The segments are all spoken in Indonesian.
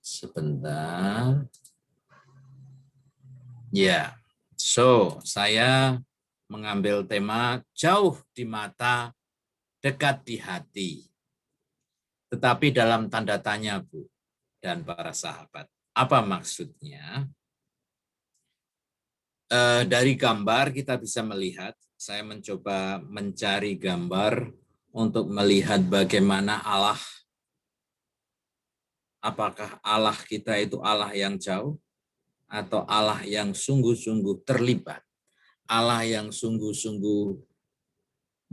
Sebentar. Ya, saya mengambil tema jauh di mata, dekat di hati. Tetapi dalam tanda tanya, Bu, dan para sahabat. Apa maksudnya? Dari gambar kita bisa melihat, saya mencoba mencari gambar untuk melihat bagaimana Allah, apakah Allah kita itu Allah yang jauh, atau Allah yang sungguh-sungguh terlibat, Allah yang sungguh-sungguh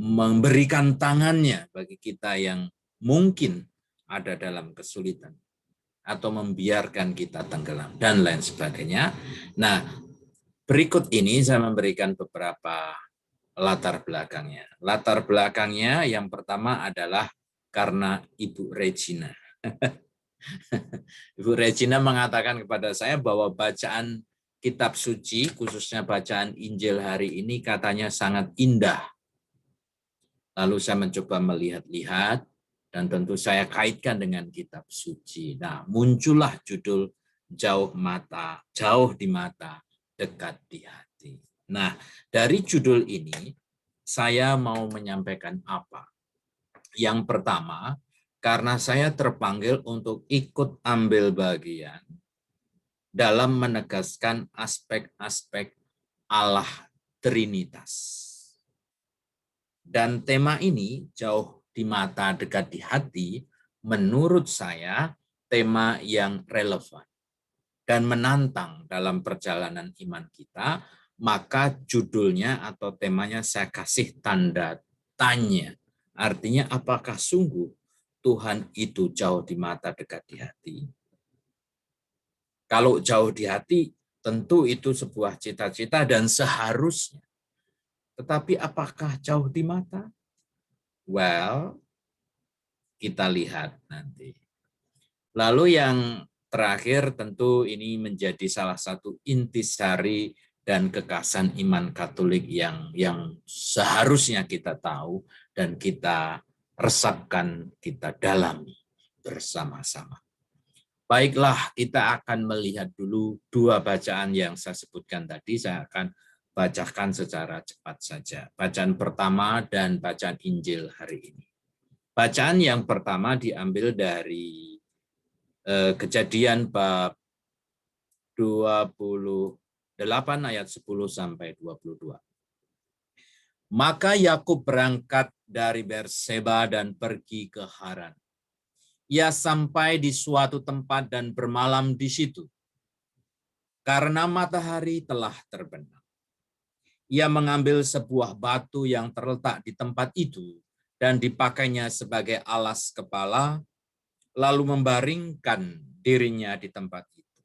memberikan tangannya bagi kita yang mungkin ada dalam kesulitan, atau membiarkan kita tenggelam, dan lain sebagainya. Nah, berikut ini saya memberikan beberapa latar belakangnya. Latar belakangnya yang pertama adalah karena Ibu Regina. Ibu Regina mengatakan kepada saya bahwa bacaan kitab suci, khususnya bacaan Injil hari ini katanya sangat indah. Lalu saya mencoba melihat-lihat, dan tentu saya kaitkan dengan kitab suci. Nah, muncullah judul jauh di mata, dekat di hati. Nah, dari judul ini, saya mau menyampaikan apa? Yang pertama, karena saya terpanggil untuk ikut ambil bagian dalam menegaskan aspek-aspek Allah Trinitas. Dan tema ini, jauh di mata, dekat di hati, menurut saya tema yang relevan dan menantang dalam perjalanan iman kita. Maka judulnya atau temanya saya kasih tanda tanya. Artinya apakah sungguh Tuhan itu jauh di mata, dekat di hati? Kalau jauh di hati, tentu itu sebuah cita-cita dan seharusnya. Tetapi apakah jauh di mata? Well, kita lihat nanti. Lalu yang terakhir, tentu ini menjadi salah satu intisari dan kekasan iman Katolik yang seharusnya kita tahu dan kita resapkan, kita dalami bersama-sama. Baiklah, kita akan melihat dulu dua bacaan yang saya sebutkan tadi. Saya akan bacakan secara cepat saja. Bacaan pertama dan bacaan Injil hari ini. Bacaan yang pertama diambil dari Kejadian bab 28 ayat 10 sampai 22. Maka Yakub berangkat dari Berseba dan pergi ke Haran. Ia sampai di suatu tempat dan bermalam di situ, karena matahari telah terbenam. Ia mengambil sebuah batu yang terletak di tempat itu dan dipakainya sebagai alas kepala, lalu membaringkan dirinya di tempat itu.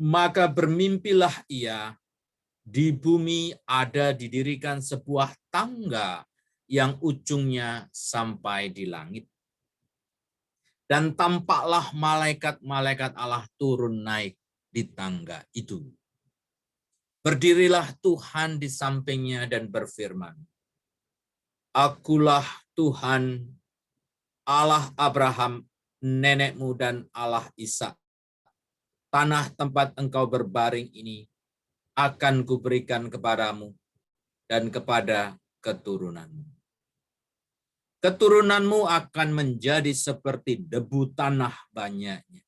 Maka bermimpilah ia, di bumi ada didirikan sebuah tangga yang ujungnya sampai di langit. Dan tampaklah malaikat-malaikat Allah turun naik di tangga itu. Berdirilah Tuhan di sampingnya dan berfirman, Akulah Tuhan, Allah Abraham, nenekmu dan Allah Ishak. Tanah tempat engkau berbaring ini akan kuberikan kepadamu dan kepada keturunanmu. Keturunanmu akan menjadi seperti debu tanah banyaknya.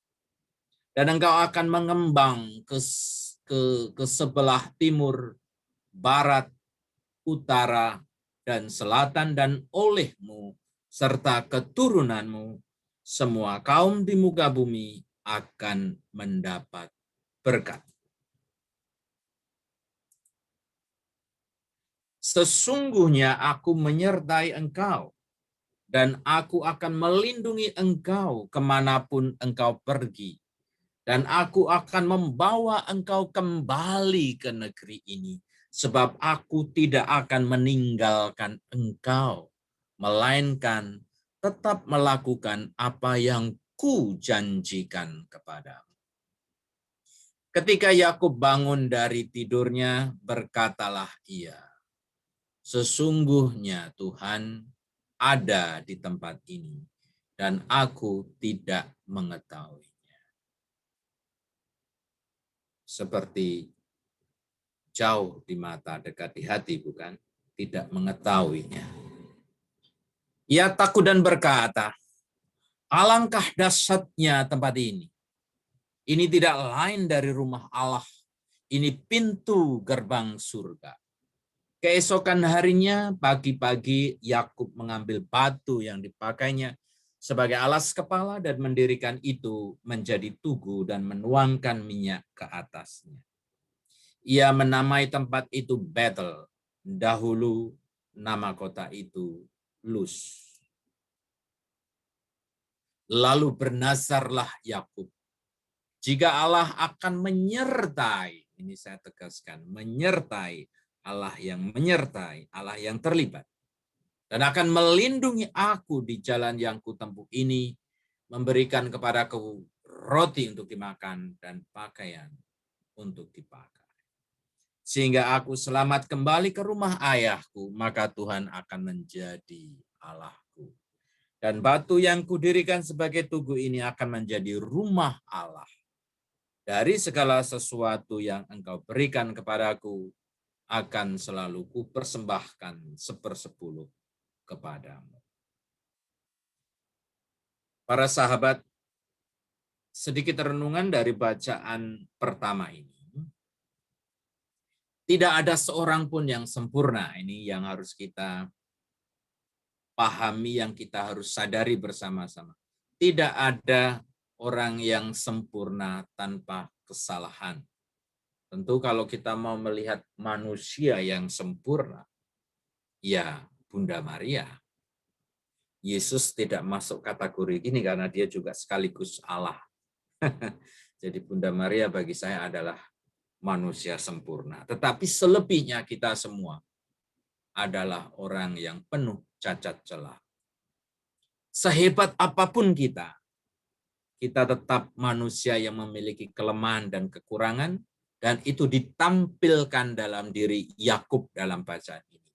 Dan engkau akan mengembang ke sebelah timur, barat, utara, dan selatan, dan olehmu serta keturunanmu, semua kaum di muka bumi akan mendapat berkat. Sesungguhnya aku menyertai engkau, dan aku akan melindungi engkau kemanapun engkau pergi, dan aku akan membawa engkau kembali ke negeri ini, sebab aku tidak akan meninggalkan engkau, melainkan tetap melakukan apa yang kujanjikan kepadamu. Ketika Yakub bangun dari tidurnya, berkatalah ia, sesungguhnya Tuhan ada di tempat ini, dan aku tidak mengetahuinya. Seperti jauh di mata, dekat di hati, bukan? Tidak mengetahuinya. Ia takut dan berkata, alangkah dahsyatnya tempat ini. Ini tidak lain dari rumah Allah. Ini pintu gerbang surga. Keesokan harinya, pagi-pagi, Yakub mengambil batu yang dipakainya sebagai alas kepala dan mendirikan itu menjadi tugu dan menuangkan minyak ke atasnya. Ia menamai tempat itu Betel. Dahulu nama kota itu Luz. Lalu bernazarlah Yakub, jika Allah akan menyertai, ini saya tegaskan, menyertai, Allah yang menyertai, Allah yang terlibat, dan akan melindungi aku di jalan yang kutempuh ini, memberikan kepadaku roti untuk dimakan dan pakaian untuk dipakai, sehingga aku selamat kembali ke rumah ayahku, maka Tuhan akan menjadi Allahku. Dan batu yang kudirikan sebagai tugu ini akan menjadi rumah Allah. Dari segala sesuatu yang engkau berikan kepadaku, akan selalu kupersembahkan 1/10 kepadamu. Para sahabat, sedikit renungan dari bacaan pertama ini. Tidak ada seorang pun yang sempurna. Ini yang harus kita pahami, yang kita harus sadari bersama-sama. Tidak ada orang yang sempurna tanpa kesalahan. Tentu kalau kita mau melihat manusia yang sempurna, ya Bunda Maria. Yesus tidak masuk kategori ini karena dia juga sekaligus Allah. Jadi Bunda Maria bagi saya adalah manusia sempurna. Tetapi selebihnya kita semua adalah orang yang penuh cacat celah. Sehebat apapun kita tetap manusia yang memiliki kelemahan dan kekurangan, dan itu ditampilkan dalam diri Yakub dalam bacaan ini.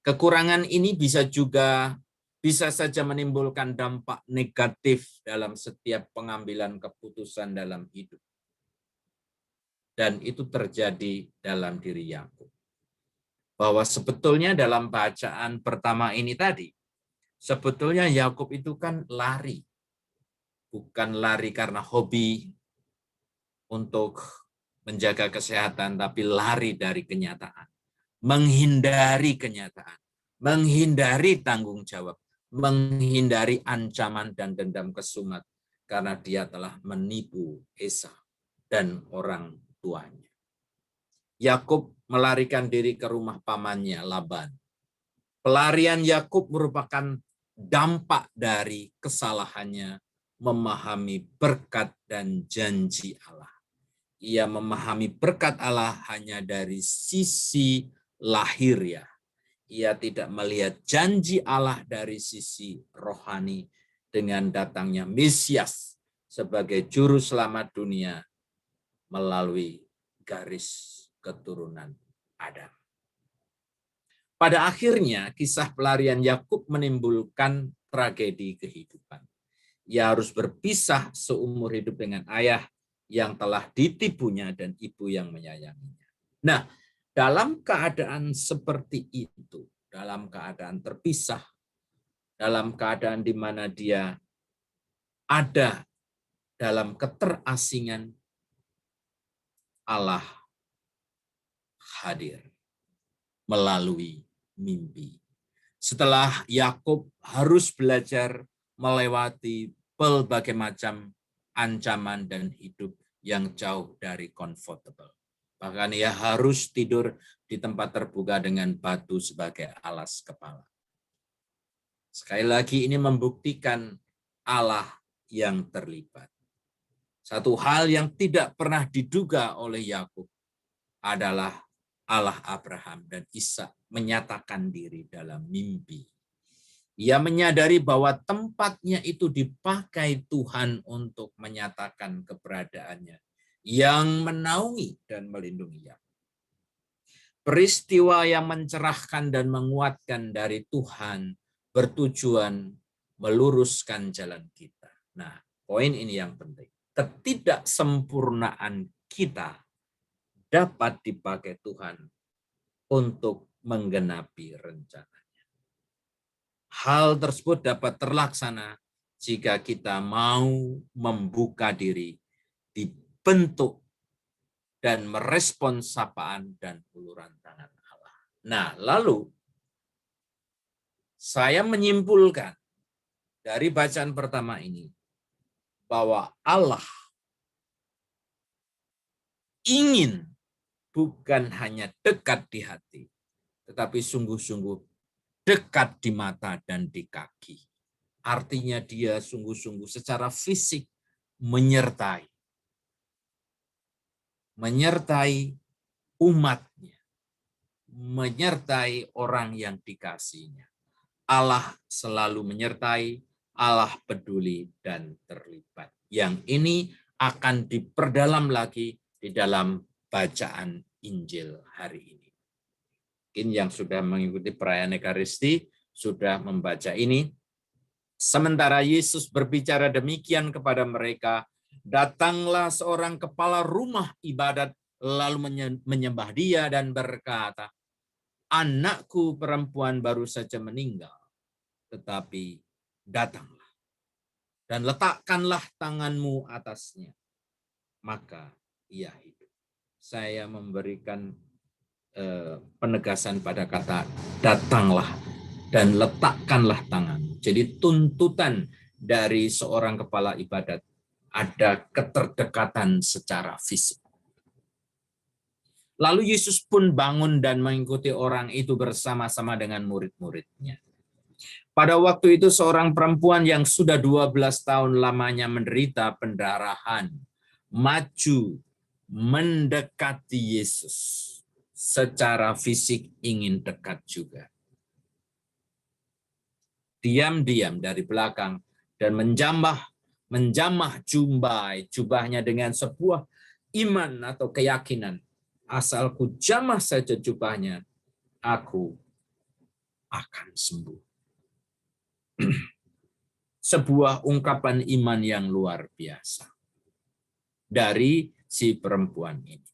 Kekurangan ini bisa saja menimbulkan dampak negatif dalam setiap pengambilan keputusan dalam hidup. Dan itu terjadi dalam diri Yakub. Bahwa sebetulnya dalam bacaan pertama ini tadi, sebetulnya Yakub itu kan lari. Bukan lari karena hobi untuk menjaga kesehatan, tapi lari dari kenyataan. Menghindari kenyataan. Menghindari tanggung jawab. Menghindari ancaman dan dendam kesumat. Karena dia telah menipu Esau dan orang tuanya. Yakub melarikan diri ke rumah pamannya Laban. Pelarian Yakub merupakan dampak dari kesalahannya memahami berkat dan janji Allah. Ia memahami berkat Allah hanya dari sisi lahiriah. Ia tidak melihat janji Allah dari sisi rohani dengan datangnya Mesias sebagai juru selamat dunia melalui garis keturunan Adam. Pada akhirnya, kisah pelarian Yakub menimbulkan tragedi kehidupan. Ia harus berpisah seumur hidup dengan ayah yang telah ditipunya dan ibu yang menyayanginya. Nah, dalam keadaan seperti itu, dalam keadaan terpisah, dalam keadaan di mana dia ada dalam keterasingan, Allah hadir melalui mimpi. Setelah Yakub harus belajar melewati berbagai macam ancaman dan hidup yang jauh dari comfortable. Bahkan ia harus tidur di tempat terbuka dengan batu sebagai alas kepala. Sekali lagi ini membuktikan Allah yang terlibat. Satu hal yang tidak pernah diduga oleh Yakub adalah Allah Abraham dan Ishak menyatakan diri dalam mimpi. Ia menyadari bahwa tempatnya itu dipakai Tuhan untuk menyatakan keberadaannya yang menaungi dan melindungi Yakub. Peristiwa yang mencerahkan dan menguatkan dari Tuhan bertujuan meluruskan jalan kita. Nah, poin ini yang penting. Ketidaksempurnaan kita dapat dipakai Tuhan untuk menggenapi rencananya. Hal tersebut dapat terlaksana jika kita mau membuka diri, dibentuk, dan merespon sapaan dan uluran tangan Allah. Nah, lalu saya menyimpulkan dari bacaan pertama ini bahwa Allah ingin bukan hanya dekat di hati, tetapi sungguh-sungguh dekat di mata dan di kaki. Artinya dia sungguh-sungguh secara fisik menyertai umatnya, menyertai orang yang dikasihinya. Allah selalu menyertai, Allah peduli dan terlibat. Yang ini akan diperdalam lagi di dalam bacaan Injil hari ini. Mungkin yang sudah mengikuti perayaan Ekaristi sudah membaca ini. Sementara Yesus berbicara demikian kepada mereka, datanglah seorang kepala rumah ibadat lalu menyembah dia dan berkata, anakku perempuan baru saja meninggal, tetapi datanglah dan letakkanlah tanganmu atasnya, maka ia hidup. Saya memberikan penegasan pada kata datanglah dan letakkanlah tanganmu. Jadi tuntutan dari seorang kepala ibadat ada keterdekatan secara fisik. Lalu Yesus pun bangun dan mengikuti orang itu bersama-sama dengan murid-muridnya. Pada waktu itu seorang perempuan yang sudah 12 tahun lamanya menderita pendarahan, maju mendekati Yesus. Secara fisik ingin dekat juga. Diam-diam dari belakang dan menjamah jubahnya dengan sebuah iman atau keyakinan. Asal ku jamah saja jubahnya, aku akan sembuh. Sebuah ungkapan iman yang luar biasa dari si perempuan ini.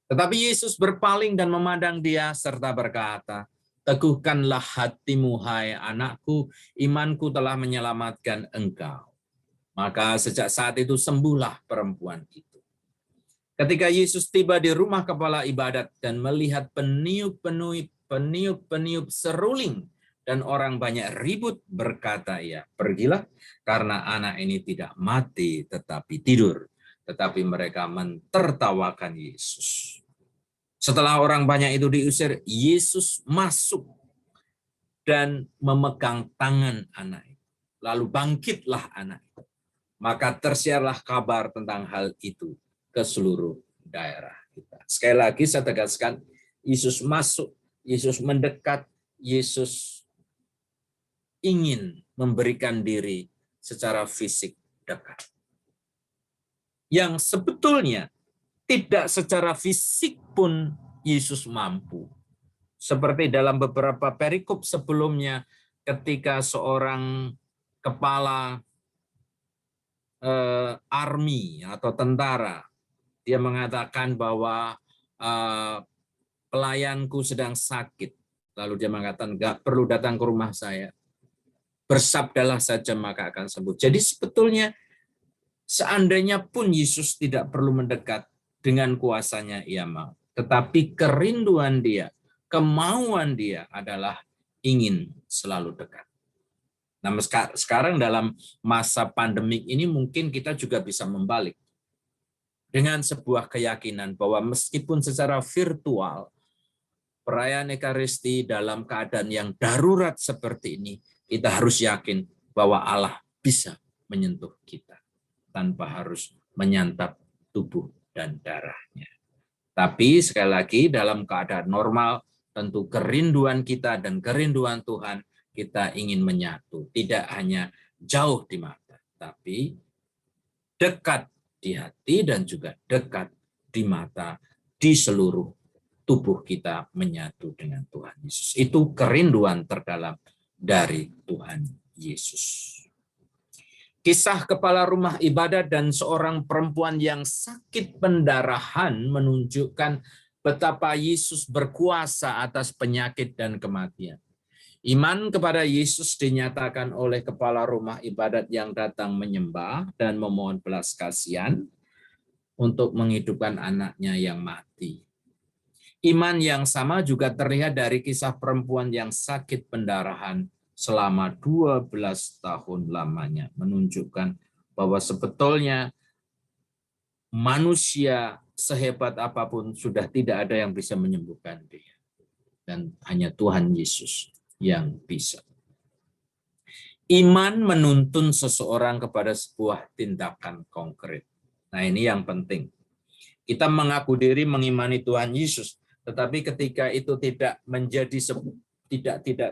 Tetapi Yesus berpaling dan memandang dia serta berkata, teguhkanlah hatimu, hai anakku, imanku telah menyelamatkan engkau. Maka sejak saat itu sembuhlah perempuan itu. Ketika Yesus tiba di rumah kepala ibadat dan melihat peniup seruling dan orang banyak ribut, berkata ia, pergilah karena anak ini tidak mati tetapi tidur. Tetapi mereka mentertawakan Yesus. Setelah orang banyak itu diusir, Yesus masuk dan memegang tangan anak itu. Lalu bangkitlah anak itu. Maka tersiarlah kabar tentang hal itu ke seluruh daerah kita. Sekali lagi saya tegaskan, Yesus masuk, Yesus mendekat, Yesus ingin memberikan diri secara fisik dekat. Yang sebetulnya tidak secara fisik pun Yesus mampu. Seperti dalam beberapa perikop sebelumnya ketika seorang kepala army atau tentara, dia mengatakan bahwa pelayanku sedang sakit. Lalu dia mengatakan, enggak perlu datang ke rumah saya. Bersabdalah saja maka akan sembuh. Jadi sebetulnya seandainya pun Yesus tidak perlu mendekat, dengan kuasanya ia mau. Tetapi kerinduan dia, kemauan dia adalah ingin selalu dekat. Nah, sekarang dalam masa pandemik ini mungkin kita juga bisa membalik. Dengan sebuah keyakinan bahwa meskipun secara virtual, perayaan Ekaristi dalam keadaan yang darurat seperti ini, kita harus yakin bahwa Allah bisa menyentuh kita tanpa harus menyantap tubuh dan darahnya. Tapi sekali lagi dalam keadaan normal, tentu kerinduan kita dan kerinduan Tuhan, kita ingin menyatu. Tidak hanya jauh di mata, tapi dekat di hati dan juga dekat di mata, di seluruh tubuh kita menyatu dengan Tuhan Yesus. Itu kerinduan terdalam dari Tuhan Yesus. Kisah kepala rumah ibadat dan seorang perempuan yang sakit pendarahan menunjukkan betapa Yesus berkuasa atas penyakit dan kematian. Iman kepada Yesus dinyatakan oleh kepala rumah ibadat yang datang menyembah dan memohon belas kasihan untuk menghidupkan anaknya yang mati. Iman yang sama juga terlihat dari kisah perempuan yang sakit pendarahan selama 12 tahun lamanya, menunjukkan bahwa sebetulnya manusia sehebat apapun sudah tidak ada yang bisa menyembuhkan dia. Dan hanya Tuhan Yesus yang bisa. Iman menuntun seseorang kepada sebuah tindakan konkret. Nah, ini yang penting. Kita mengaku diri mengimani Tuhan Yesus, tetapi ketika itu tidak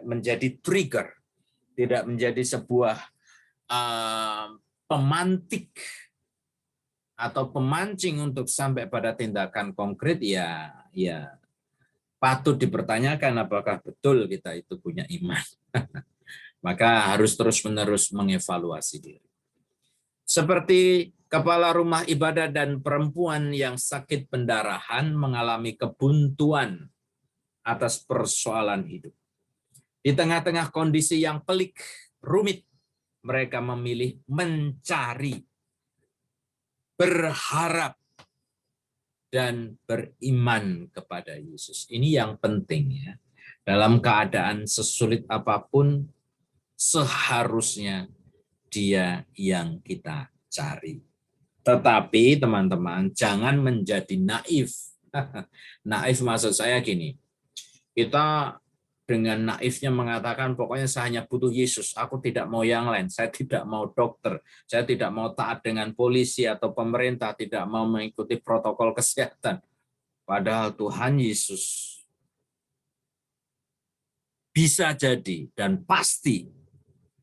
menjadi trigger, tidak menjadi sebuah pemantik atau pemancing untuk sampai pada tindakan konkret, ya patut dipertanyakan apakah betul kita itu punya iman. Maka harus terus-menerus mengevaluasi diri. Seperti kepala rumah ibadah dan perempuan yang sakit pendarahan mengalami kebuntuan atas persoalan hidup. Di tengah-tengah kondisi yang pelik, rumit, mereka memilih mencari, berharap, dan beriman kepada Yesus. Ini yang penting ya. Dalam keadaan sesulit apapun, seharusnya dia yang kita cari. Tetapi teman-teman, jangan menjadi naif. Naif maksud saya gini, kita dengan naifnya mengatakan pokoknya saya hanya butuh Yesus, aku tidak mau yang lain, saya tidak mau dokter, saya tidak mau taat dengan polisi atau pemerintah, tidak mau mengikuti protokol kesehatan. Padahal Tuhan Yesus bisa jadi dan pasti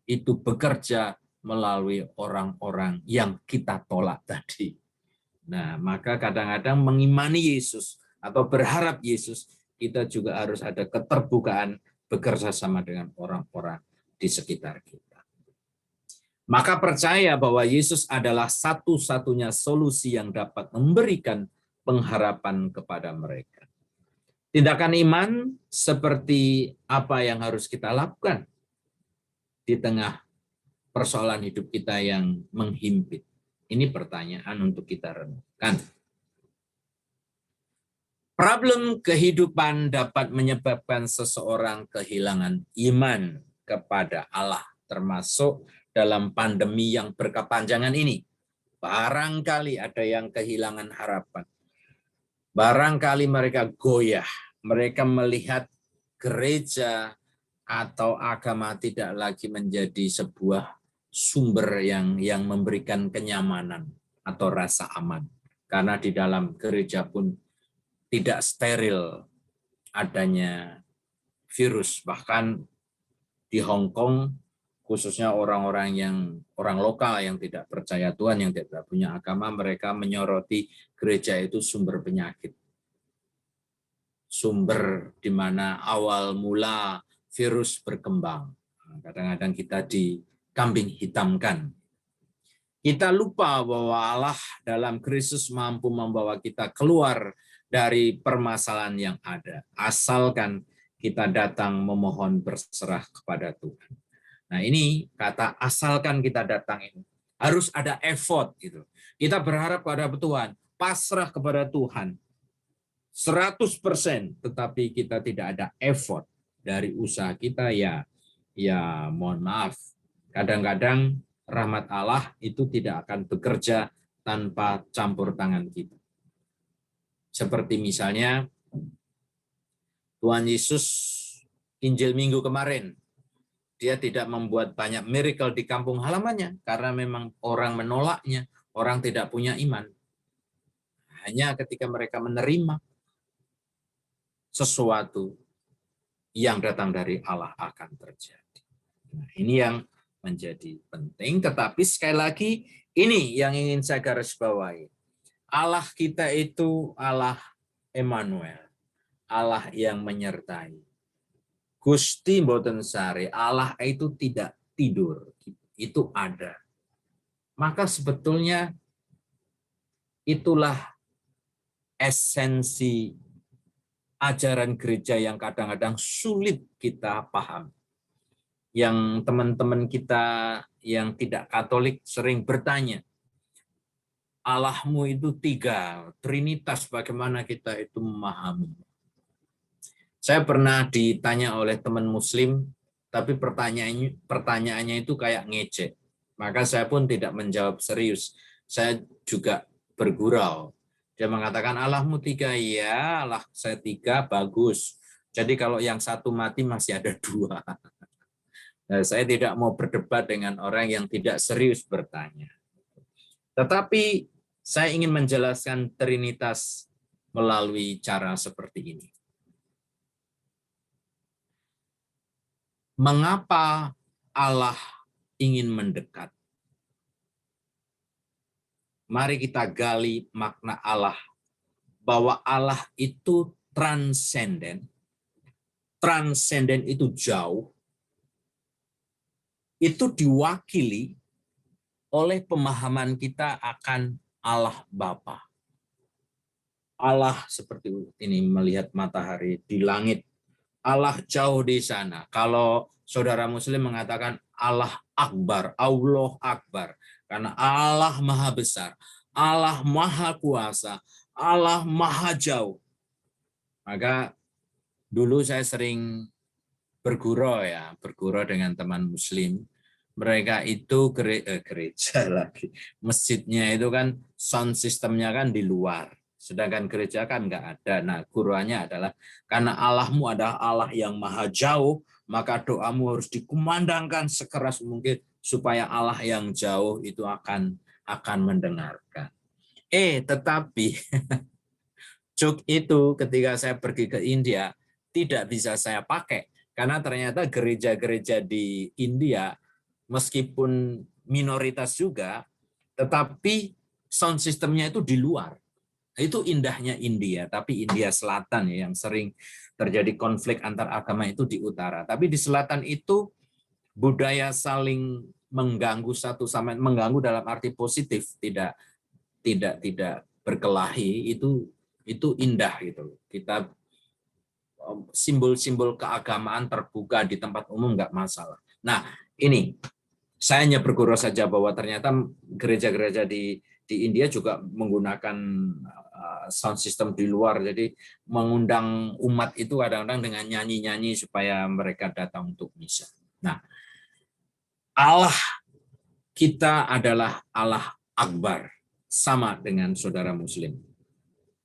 itu bekerja melalui orang-orang yang kita tolak tadi. Nah, maka kadang-kadang mengimani Yesus atau berharap Yesus, kita juga harus ada keterbukaan bekerja sama dengan orang-orang di sekitar kita. Maka percaya bahwa Yesus adalah satu-satunya solusi yang dapat memberikan pengharapan kepada mereka. Tindakan iman seperti apa yang harus kita lakukan di tengah persoalan hidup kita yang menghimpit? Ini pertanyaan untuk kita renungkan. Problem kehidupan dapat menyebabkan seseorang kehilangan iman kepada Allah, termasuk dalam pandemi yang berkepanjangan ini. Barangkali ada yang kehilangan harapan. Barangkali mereka goyah, mereka melihat gereja atau agama tidak lagi menjadi sebuah sumber yang memberikan kenyamanan atau rasa aman. Karena di dalam gereja pun tidak steril adanya virus. Bahkan di Hong Kong, khususnya orang lokal yang tidak percaya Tuhan, yang tidak punya agama, mereka menyoroti gereja itu sumber penyakit. Sumber di mana awal mula virus berkembang. Kadang-kadang kita dikambing hitamkan. Kita lupa bahwa Allah dalam Kristus mampu membawa kita keluar dari permasalahan yang ada. Asalkan kita datang memohon berserah kepada Tuhan. Nah, ini kata asalkan kita datang ini. Harus ada effort gitu. Kita berharap kepada Tuhan, pasrah kepada Tuhan. 100%, tetapi kita tidak ada effort dari usaha kita, ya mohon maaf, kadang-kadang rahmat Allah itu tidak akan bekerja tanpa campur tangan kita. Seperti misalnya Tuhan Yesus Injil Minggu kemarin, dia tidak membuat banyak miracle di kampung halamannya karena memang orang menolaknya, orang tidak punya iman. Hanya ketika mereka menerima sesuatu yang datang dari Allah akan terjadi. Nah, ini yang menjadi penting, tetapi sekali lagi ini yang ingin saya garis bawahi. Allah kita itu Allah Emmanuel, Allah yang menyertai. Gusti mboten sare, Allah itu tidak tidur, itu ada. Maka sebetulnya itulah esensi ajaran gereja yang kadang-kadang sulit kita paham. Yang teman-teman kita yang tidak Katolik sering bertanya, Allahmu itu tiga, Trinitas, bagaimana kita itu memahami. Saya pernah ditanya oleh teman Muslim, tapi pertanyaannya itu kayak ngejek. Maka saya pun tidak menjawab serius. Saya juga bergurau. Dia mengatakan Allahmu tiga, ya Allah saya tiga, bagus. Jadi kalau yang satu mati masih ada dua. Nah, saya tidak mau berdebat dengan orang yang tidak serius bertanya. Tetapi saya ingin menjelaskan Trinitas melalui cara seperti ini. Mengapa Allah ingin mendekat? Mari kita gali makna Allah, bahwa Allah itu transenden. Transenden itu jauh. Itu diwakili oleh pemahaman kita akan Allah Bapa. Allah seperti ini melihat matahari di langit. Allah jauh di sana. Kalau saudara Muslim mengatakan Allah Akbar, Allah Akbar. Karena Allah Maha Besar, Allah Maha Kuasa, Allah Maha Jauh. Maka dulu saya sering bergurau dengan teman Muslim. Mereka itu gereja lagi. Masjidnya itu kan sound systemnya kan di luar. Sedangkan gereja kan nggak ada. Nah, guruannya adalah karena Allahmu adalah Allah yang maha jauh, maka doamu harus dikumandangkan sekeras mungkin supaya Allah yang jauh itu akan mendengarkan. Tetapi joke itu ketika saya pergi ke India tidak bisa saya pakai karena ternyata gereja-gereja di India meskipun minoritas juga, tetapi sound systemnya itu di luar. Itu indahnya India, tapi India Selatan ya, yang sering terjadi konflik antar agama itu di utara. Tapi di selatan itu budaya saling mengganggu satu sama lain, mengganggu dalam arti positif, tidak berkelahi, itu indah gitu. Kita simbol-simbol keagamaan terbuka di tempat umum nggak masalah. Nah, ini saya hanya bergurau saja bahwa ternyata gereja-gereja di India juga menggunakan sound system di luar, jadi mengundang umat itu kadang-kadang dengan nyanyi-nyanyi supaya mereka datang untuk misa. Nah, Allah kita adalah Allah Akbar, sama dengan saudara Muslim,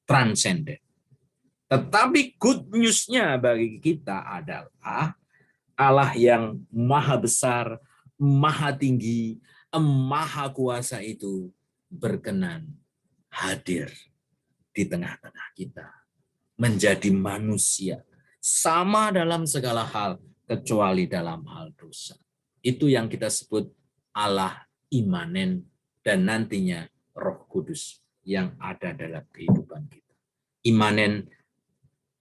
transenden. Tetapi good news-nya bagi kita adalah Allah yang maha besar, maha tinggi, maha kuasa itu berkenan hadir di tengah-tengah kita. Menjadi manusia. Sama dalam segala hal, kecuali dalam hal dosa. Itu yang kita sebut Allah imanen dan nantinya Roh Kudus yang ada dalam kehidupan kita. Imanen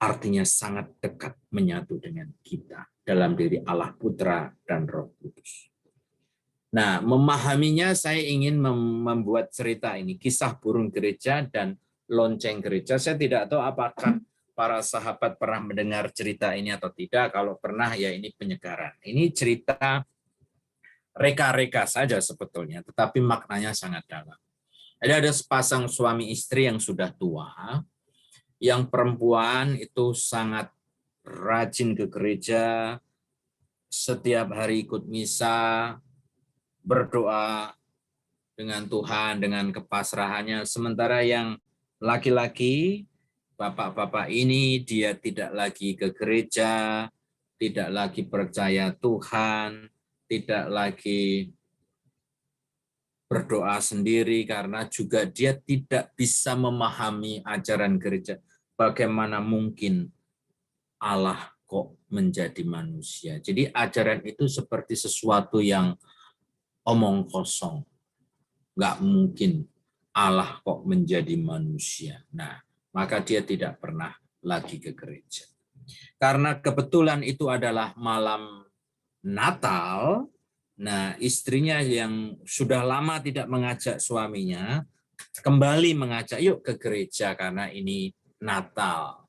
artinya sangat dekat menyatu dengan kita dalam diri Allah Putra dan Roh Kudus. Nah, memahaminya saya ingin membuat cerita ini, kisah burung gereja dan lonceng gereja. Saya tidak tahu apakah para sahabat pernah mendengar cerita ini atau tidak. Kalau pernah, ya ini penyegaran. Ini cerita reka-reka saja sebetulnya, tetapi maknanya sangat dalam. Jadi ada sepasang suami istri yang sudah tua. Yang perempuan itu sangat rajin ke gereja, setiap hari ikut misa, berdoa dengan Tuhan, dengan kepasrahannya. Sementara yang laki-laki, bapak-bapak ini, dia tidak lagi ke gereja, tidak lagi percaya Tuhan, tidak lagi berdoa sendiri karena juga dia tidak bisa memahami ajaran gereja. Bagaimana mungkin Allah kok menjadi manusia? Jadi ajaran itu seperti sesuatu yang omong kosong. Nggak mungkin Allah kok menjadi manusia. Nah, maka dia tidak pernah lagi ke gereja. Karena kebetulan itu adalah malam Natal, nah istrinya yang sudah lama tidak mengajak suaminya, kembali mengajak yuk ke gereja karena ini Natal.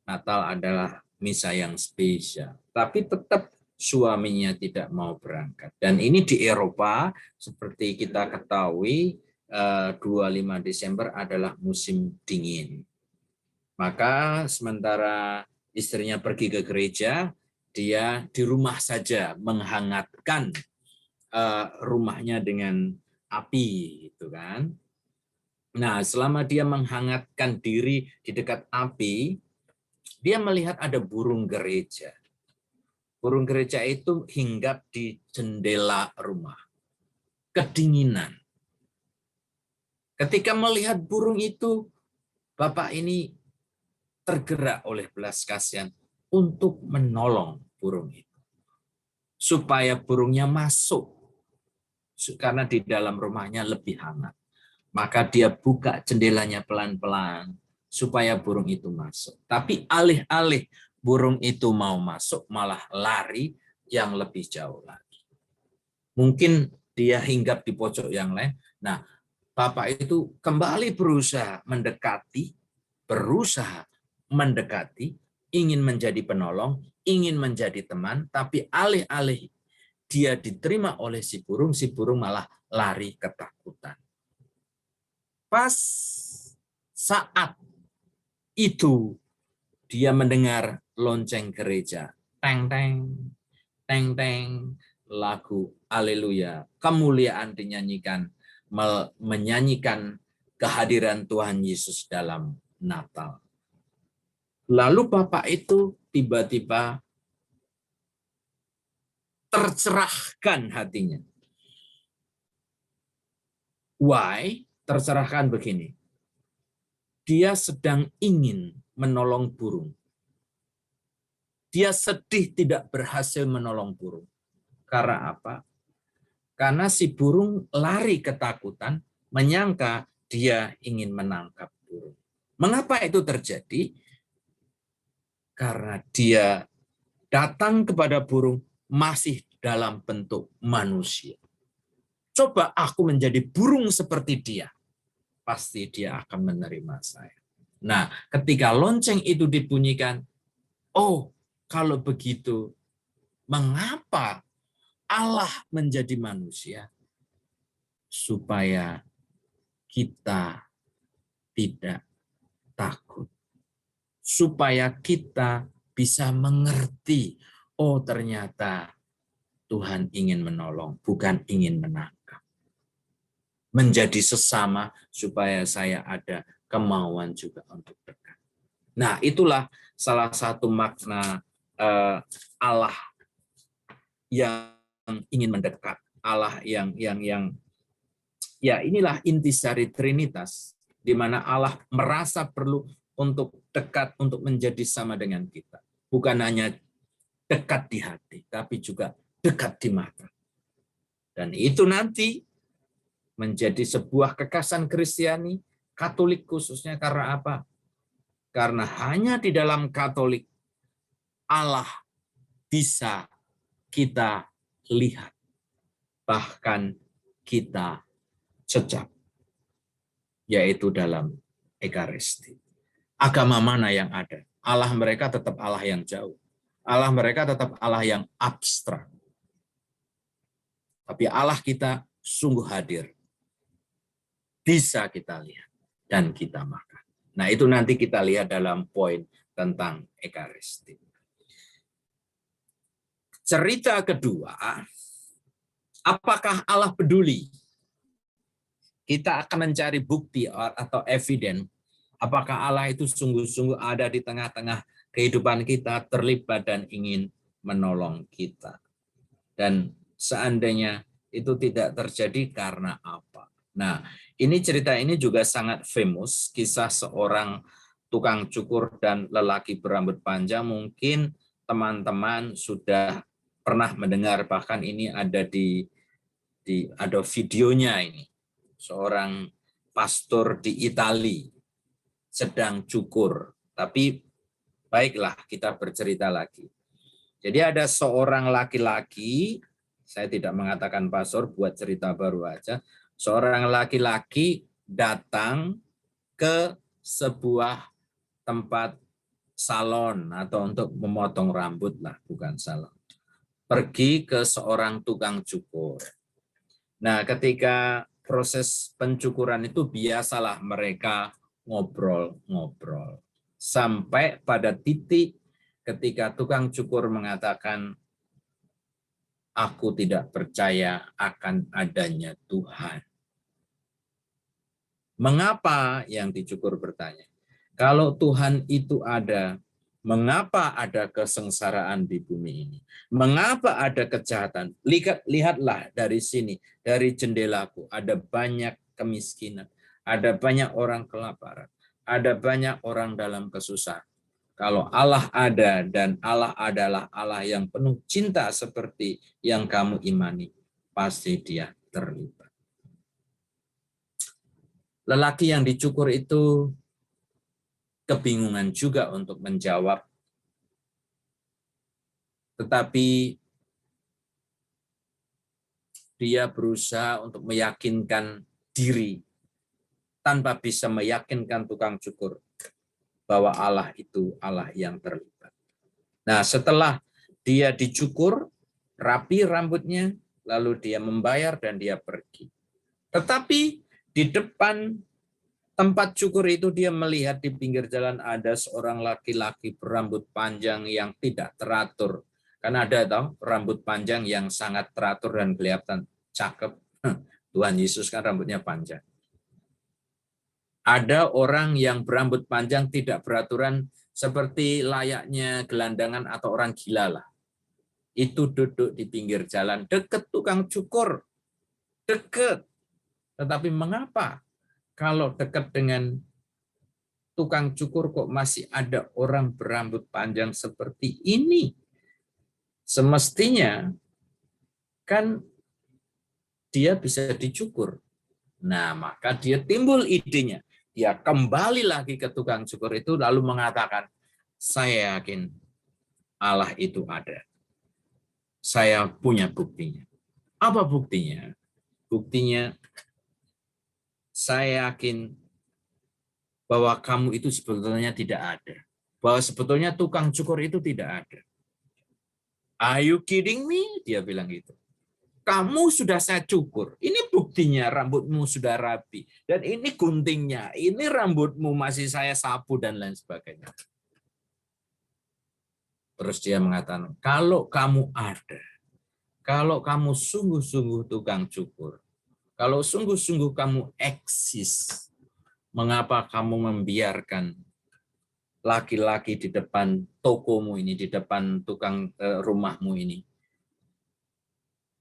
Natal adalah misa yang spesial. Tapi tetap suaminya tidak mau berangkat. Dan ini di Eropa, seperti kita ketahui, 25 Desember adalah musim dingin. Maka sementara istrinya pergi ke gereja, dia di rumah saja menghangatkan rumahnya dengan api, gitu kan. Nah, selama dia menghangatkan diri di dekat api, dia melihat ada burung gereja. Burung gereja itu hinggap di jendela rumah. Kedinginan. Ketika melihat burung itu, Bapak ini tergerak oleh belas kasihan untuk menolong burung itu. Supaya burungnya masuk. Karena di dalam rumahnya lebih hangat. Maka dia buka jendelanya pelan-pelan supaya burung itu masuk. Tapi alih-alih burung itu mau masuk, malah lari yang lebih jauh lagi. Mungkin dia hinggap di pojok yang lain. Nah, Bapak itu kembali berusaha mendekati, ingin menjadi penolong, ingin menjadi teman, tapi alih-alih dia diterima oleh si burung malah lari ketakutan. Pas saat itu dia mendengar lonceng gereja. Teng teng teng teng, lagu Haleluya, kemuliaan dinyanyikan, menyanyikan kehadiran Tuhan Yesus dalam Natal. Lalu Bapak itu tiba-tiba tercerahkan hatinya. Why? Tercerahkan begini. Dia sedang ingin menolong burung. Dia sedih tidak berhasil menolong burung. Karena apa? Karena si burung lari ketakutan, menyangka dia ingin menangkap burung. Mengapa itu terjadi? Karena dia datang kepada burung masih dalam bentuk manusia. Coba aku menjadi burung seperti dia. Pasti dia akan menerima saya. Nah, ketika lonceng itu dibunyikan, oh, kalau begitu, mengapa Allah menjadi manusia? Supaya kita tidak takut. Supaya kita bisa mengerti, oh ternyata Tuhan ingin menolong, bukan ingin menangkap. Menjadi sesama supaya saya ada kemauan juga untuk dekat. Nah, itulah salah satu makna Allah yang ingin mendekat, Allah yang ya inilah intisari Trinitas, di mana Allah merasa perlu untuk dekat, untuk menjadi sama dengan kita. Bukan hanya dekat di hati, tapi juga dekat di mata. Dan itu nanti menjadi sebuah kekasan Kristiani, Katolik khususnya, karena apa? Karena hanya di dalam Katolik Allah bisa kita lihat, bahkan kita cecap, yaitu dalam Ekaristi. Agama mana yang ada? Allah mereka tetap Allah yang jauh. Allah mereka tetap Allah yang abstrak. Tapi Allah kita sungguh hadir. Bisa kita lihat dan kita makan. Nah, itu nanti kita lihat dalam poin tentang Ekaristi. Cerita kedua, apakah Allah peduli? Kita akan mencari bukti atau evidence apakah Allah itu sungguh-sungguh ada di tengah-tengah kehidupan kita, terlibat dan ingin menolong kita. Dan seandainya itu tidak terjadi karena apa? Nah, ini cerita ini juga sangat famous, kisah seorang tukang cukur dan lelaki berambut panjang. Mungkin teman-teman sudah pernah mendengar, bahkan ini ada ada videonya ini. Seorang pastor di Italia sedang cukur, tapi Baiklah, kita bercerita lagi. Jadi ada seorang laki-laki, saya tidak mengatakan pastor, buat cerita baru aja. Seorang laki-laki datang ke sebuah tempat salon atau untuk memotong rambut lah, bukan salon. Pergi ke seorang tukang cukur. Nah, ketika proses pencukuran itu biasalah mereka ngobrol-ngobrol. Sampai pada titik ketika tukang cukur mengatakan, aku tidak percaya akan adanya Tuhan. Mengapa? Yang dicukur bertanya. Kalau Tuhan itu ada, mengapa ada kesengsaraan di bumi ini? Mengapa ada kejahatan? Lihatlah dari sini, dari jendelaku, ada banyak kemiskinan, ada banyak orang kelaparan, ada banyak orang dalam kesusahan. Kalau Allah ada dan Allah adalah Allah yang penuh cinta seperti yang kamu imani, pasti Dia terlibat. Lelaki yang dicukur itu kebingungan juga untuk menjawab, tetapi dia berusaha untuk meyakinkan diri tanpa bisa meyakinkan tukang cukur bahwa Allah itu Allah yang terlibat. Nah, setelah dia dicukur, rapi rambutnya, lalu dia membayar dan dia pergi. Tetapi di depan tempat cukur itu dia melihat di pinggir jalan ada seorang laki-laki berambut panjang yang tidak teratur. Karena ada rambut panjang yang sangat teratur dan kelihatan cakep. Tuhan Yesus kan rambutnya panjang. Ada orang yang berambut panjang tidak beraturan seperti layaknya gelandangan atau orang gila lah. Itu duduk di pinggir jalan, deket tukang cukur. Deket. Tetapi mengapa kalau dekat dengan tukang cukur kok masih ada orang berambut panjang seperti ini? Semestinya kan dia bisa dicukur. Nah, maka dia timbul idenya. Dia kembali lagi ke tukang cukur itu lalu mengatakan, saya yakin Allah itu ada. Saya punya buktinya. Apa buktinya? Buktinya saya yakin bahwa kamu itu sebetulnya tidak ada. Bahwa sebetulnya tukang cukur itu tidak ada. Are you kidding me? Dia bilang gitu. Kamu sudah saya cukur. Ini buktinya rambutmu sudah rapi. Dan ini guntingnya. Ini rambutmu masih saya sapu dan lain sebagainya. Terus dia mengatakan, kalau kamu ada, kalau kamu sungguh-sungguh tukang cukur, kalau sungguh-sungguh kamu eksis, mengapa kamu membiarkan laki-laki di depan tokomu ini, di depan tukang rumahmu ini,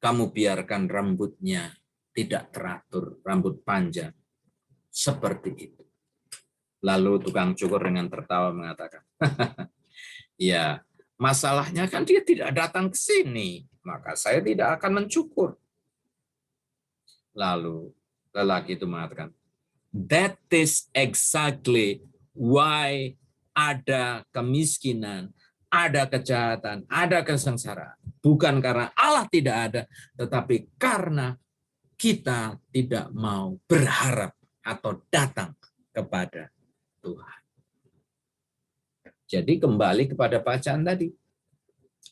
kamu biarkan rambutnya tidak teratur, rambut panjang, seperti itu. Lalu tukang cukur dengan tertawa mengatakan, ya, masalahnya kan dia tidak datang ke sini, maka saya tidak akan mencukur. Lalu lelaki itu mengatakan, that is exactly why ada kemiskinan, ada kejahatan, ada kesengsaraan. Bukan karena Allah tidak ada, tetapi karena kita tidak mau berharap atau datang kepada Tuhan. Jadi kembali kepada bacaan tadi.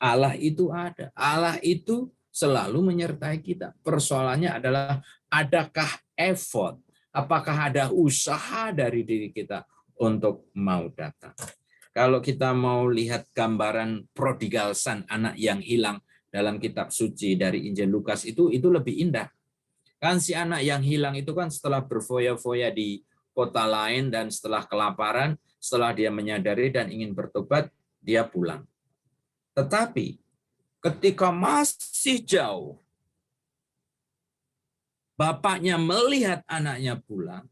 Allah itu ada. Allah itu selalu menyertai kita. Persoalannya adalah adakah effort? Apakah ada usaha dari diri kita untuk mau datang? Kalau kita mau lihat gambaran prodigal son, anak yang hilang dalam kitab suci dari Injil Lukas itu lebih indah. Kan si anak yang hilang itu kan setelah berfoya-foya di kota lain dan setelah kelaparan, setelah dia menyadari dan ingin bertobat, dia pulang. Tetapi ketika masih jauh, bapaknya melihat anaknya pulang,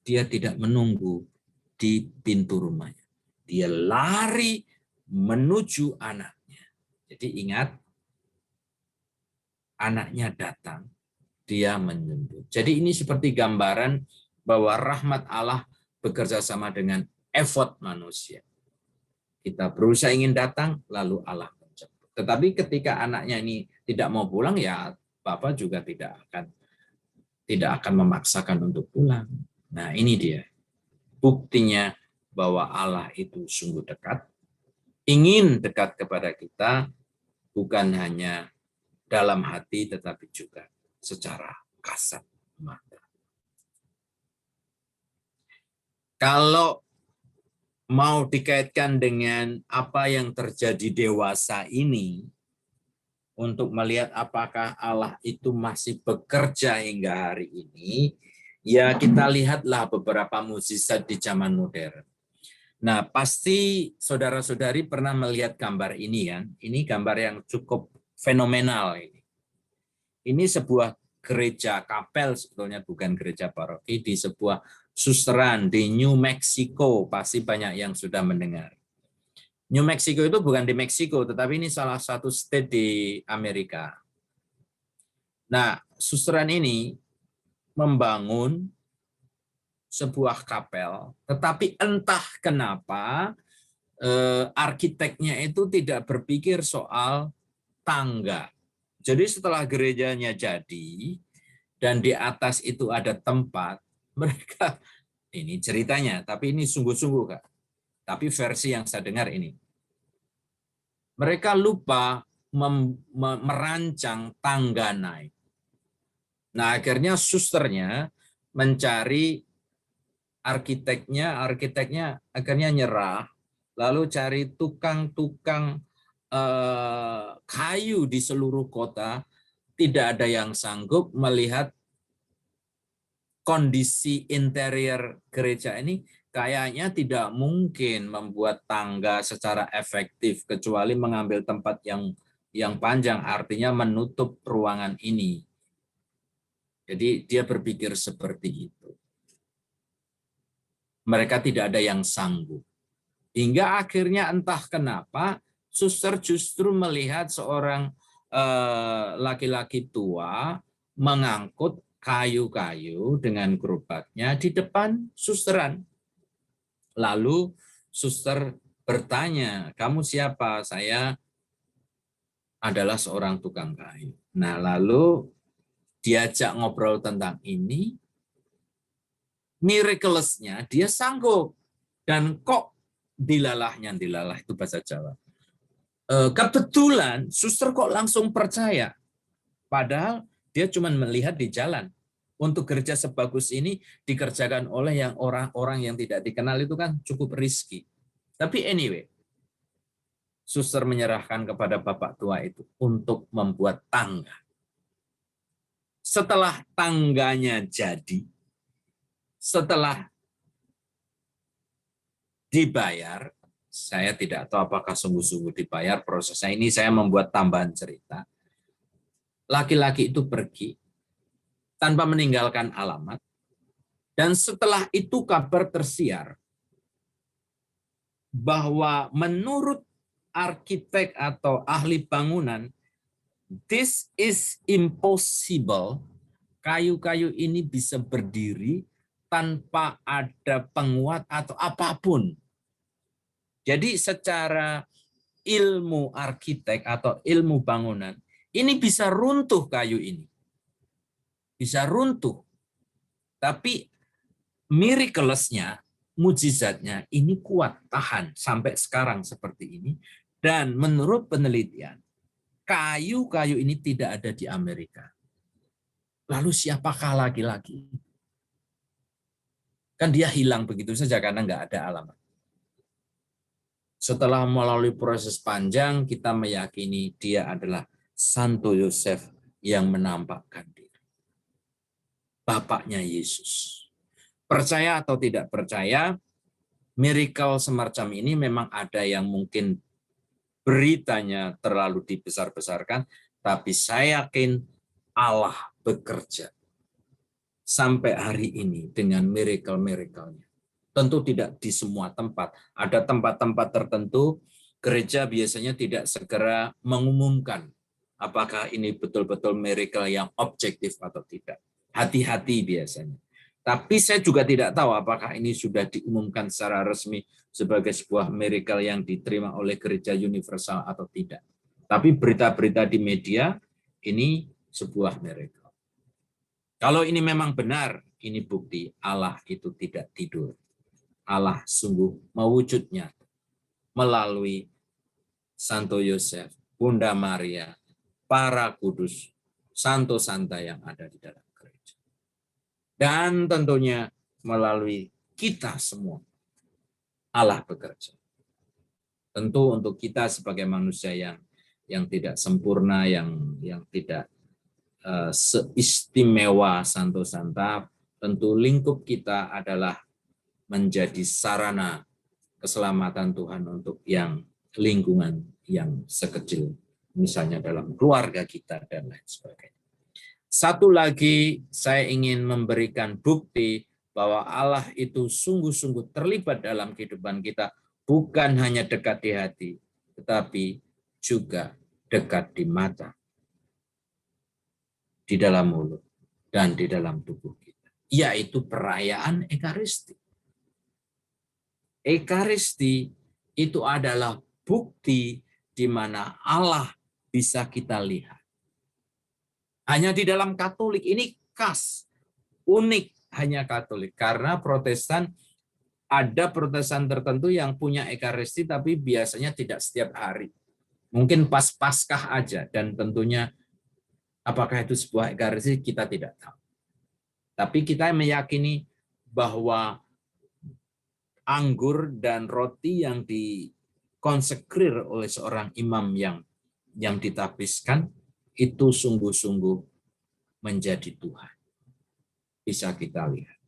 dia tidak menunggu di pintu rumahnya. Dia lari menuju anaknya. Jadi ingat, anaknya datang, dia menyambut. Jadi ini seperti gambaran bahwa rahmat Allah bekerja sama dengan effort manusia. Kita berusaha ingin datang, lalu Allah menjemput. Tetapi ketika anaknya ini tidak mau pulang, ya Bapak juga tidak akan memaksakan untuk pulang. Nah, ini dia buktinya bahwa Allah itu sungguh dekat, ingin dekat kepada kita, bukan hanya dalam hati, tetapi juga secara kasat mata. Kalau mau dikaitkan dengan apa yang terjadi dewasa ini, untuk melihat apakah Allah itu masih bekerja hingga hari ini, ya kita lihatlah beberapa mukjizat di zaman modern. Nah, pasti saudara-saudari pernah melihat gambar ini kan? Ini gambar yang cukup fenomenal ini. Ini sebuah gereja kapel, sebetulnya bukan gereja paroki, di sebuah susteran di New Mexico. Pasti banyak yang sudah mendengar. New Mexico itu bukan di Meksiko, tetapi ini salah satu state di Amerika. Nah, susteran ini membangun sebuah kapel, tetapi entah kenapa arsiteknya itu tidak berpikir soal tangga. Jadi setelah gerejanya jadi, dan di atas itu ada tempat, mereka, ini ceritanya, tapi ini sungguh-sungguh Kak. Tapi versi yang saya dengar ini. Mereka lupa merancang tangga naik. Nah, akhirnya susternya mencari arsiteknya akhirnya nyerah, lalu cari tukang-tukang kayu di seluruh kota, tidak ada yang sanggup melihat kondisi interior gereja ini. Kayaknya tidak mungkin membuat tangga secara efektif kecuali mengambil tempat yang panjang, artinya menutup ruangan ini. Jadi dia berpikir seperti itu. Mereka tidak ada yang sanggup. Hingga akhirnya entah kenapa suster justru melihat seorang laki-laki tua mengangkut kayu-kayu dengan gerobaknya di depan susteran. Lalu suster bertanya, "Kamu siapa?" "Saya adalah seorang tukang kayu." Nah, lalu diajak ngobrol tentang ini, miraculousnya dia sanggup. Dan kok dilalah itu bahasa Jawa. Kebetulan suster kok langsung percaya. Padahal dia cuma melihat di jalan. Untuk gereja sebagus ini dikerjakan oleh yang orang-orang yang tidak dikenal itu kan cukup risky. Tapi anyway, suster menyerahkan kepada bapak tua itu untuk membuat tangga. Setelah tangganya jadi, setelah dibayar, saya tidak tahu apakah sungguh-sungguh dibayar, prosesnya ini saya membuat tambahan cerita. Laki-laki itu pergi tanpa meninggalkan alamat, dan setelah itu kabar tersiar bahwa menurut arsitek atau ahli bangunan, this is impossible, kayu-kayu ini bisa berdiri tanpa ada penguat atau apapun. Jadi secara ilmu arsitek atau ilmu bangunan, ini bisa runtuh kayu ini. Bisa runtuh. Tapi miraculousnya, mujizatnya, ini kuat, tahan sampai sekarang seperti ini. Dan menurut penelitian, kayu-kayu ini tidak ada di Amerika. Lalu siapakah laki-laki? Kan dia hilang begitu saja karena nggak ada alamat. Setelah melalui proses panjang, kita meyakini dia adalah Santo Yosef yang menampakkan diri. Bapaknya Yesus. Percaya atau tidak percaya, miracle semacam ini memang ada yang mungkin beritanya terlalu dibesar-besarkan, tapi saya yakin Allah bekerja sampai hari ini dengan miracle-miracle-nya. Tentu tidak di semua tempat. Ada tempat-tempat tertentu, gereja biasanya tidak segera mengumumkan apakah ini betul-betul miracle yang objektif atau tidak. Hati-hati biasanya. Tapi saya juga tidak tahu apakah ini sudah diumumkan secara resmi sebagai sebuah miracle yang diterima oleh gereja universal atau tidak. Tapi berita-berita di media, ini sebuah miracle. Kalau ini memang benar, ini bukti Allah itu tidak tidur. Allah sungguh mewujud nyata melalui Santo Yosef, Bunda Maria, para kudus, Santo Santa yang ada di dalam gereja. Dan tentunya melalui kita semua, Allah bekerja. Tentu untuk kita sebagai manusia yang tidak sempurna, yang tidak seistimewa Santo Santa, tentu lingkup kita adalah menjadi sarana keselamatan Tuhan untuk yang lingkungan yang sekecil, misalnya dalam keluarga kita dan lain sebagainya. Satu lagi saya ingin memberikan bukti bahwa Allah itu sungguh-sungguh terlibat dalam kehidupan kita, bukan hanya dekat di hati, tetapi juga dekat di mata, di dalam mulut, dan di dalam tubuh kita, yaitu perayaan Ekaristi. Ekaristi itu adalah bukti di mana Allah bisa kita lihat. Hanya di dalam Katolik ini khas, unik hanya Katolik. Karena Protestan, ada Protestan tertentu yang punya Ekaristi tapi biasanya tidak setiap hari. Mungkin pas Paskah aja, dan tentunya apakah itu sebuah Ekaristi kita tidak tahu. Tapi kita meyakini bahwa anggur dan roti yang dikonsekrir oleh seorang imam yang ditapiskan itu sungguh-sungguh menjadi Tuhan. Bisa kita lihat.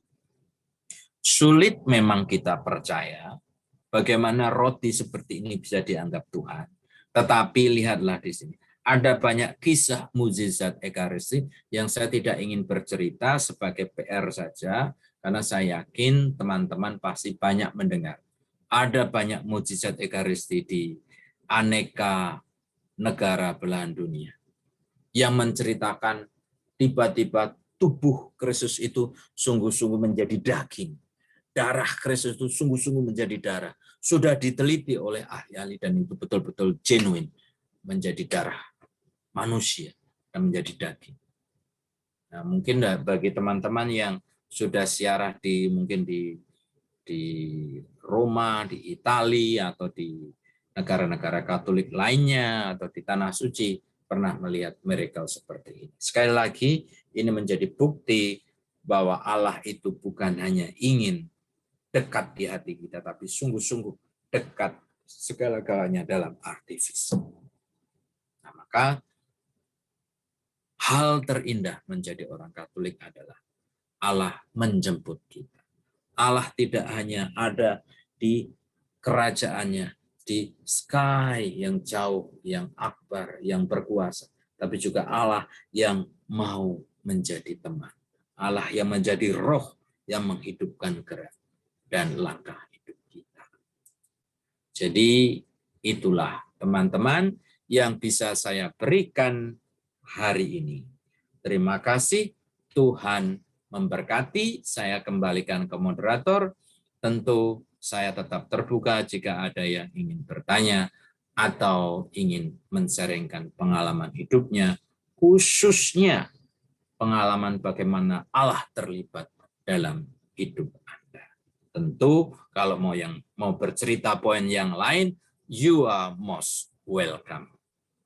Sulit memang kita percaya bagaimana roti seperti ini bisa dianggap Tuhan. Tetapi lihatlah di sini. Ada banyak kisah mukjizat Ekaristi yang saya tidak ingin bercerita sebagai PR saja, karena saya yakin teman-teman pasti banyak mendengar. Ada banyak mukjizat Ekaristi di aneka negara belahan dunia yang menceritakan tiba-tiba tubuh Kristus itu sungguh-sungguh menjadi daging. Darah Kristus itu sungguh-sungguh menjadi darah. Sudah diteliti oleh ahli-ahli dan itu betul-betul genuine menjadi darah manusia dan menjadi daging. Nah, mungkin bagi teman-teman yang sudah siarah mungkin di Roma, di Italia, atau di negara-negara Katolik lainnya, atau di Tanah Suci, pernah melihat miracle seperti ini. Sekali lagi, ini menjadi bukti bahwa Allah itu bukan hanya ingin dekat di hati kita, tapi sungguh-sungguh dekat segala-galanya dalam arti fisik. Nah, maka hal terindah menjadi orang Katolik adalah Allah menjemput kita. Allah tidak hanya ada di kerajaannya, di sky yang jauh, yang akbar, yang berkuasa, tapi juga Allah yang mau menjadi teman. Allah yang menjadi roh yang menghidupkan gerak dan langkah hidup kita. Jadi itulah teman-teman yang bisa saya berikan hari ini. Terima kasih, Tuhan memberkati. Saya kembalikan ke moderator. Tentu saya tetap terbuka jika ada yang ingin bertanya atau ingin men-sharingkan pengalaman hidupnya, khususnya pengalaman bagaimana Allah terlibat dalam hidup Anda. Tentu kalau mau bercerita poin yang lain, you are most welcome.